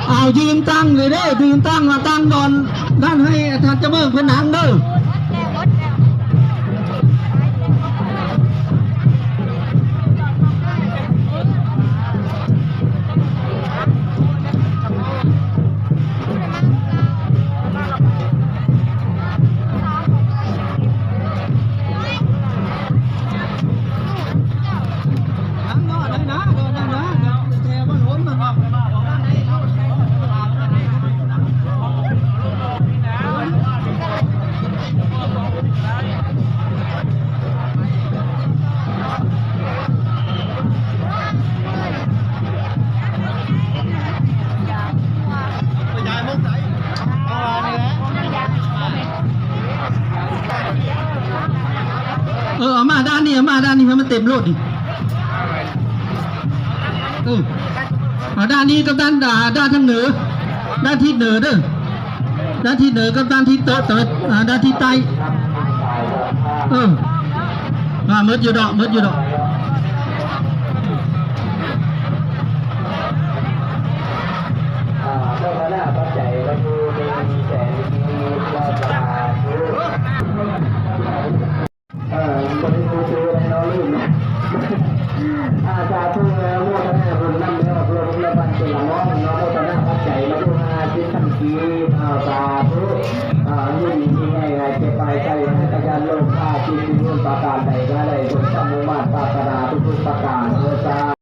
เอายืนตั้งเลยเด้อยืนตั้งมาตั้งดอนด้านให้ท่านจะเบิ่งเป็นหนังเด้อเอามาด้านนี้เอามาด้านนี้ให้มันเต็มรถดิด้านนี้ก็ด้านทางเหนือด้านทิศเหนือเด้อด้านทิศเหนือก็ด้านทิศเติร์ดด้านทิศใต้มืดอยู่ดอกมืดอยู่ดอกสาธุโมทนาบุญนั่งเนื้อพระพุทธบัณฑิตละน้องน้องโมทนาปัจจัยละดูหาชิ้นทันทีสาธุยืนที่ให้เจ็บไปใจให้ตะการโลกข้าที่ที่รุ่นประการใดก็ได้ผลสมุมาตรปรารถนาทุกประการเมื่อ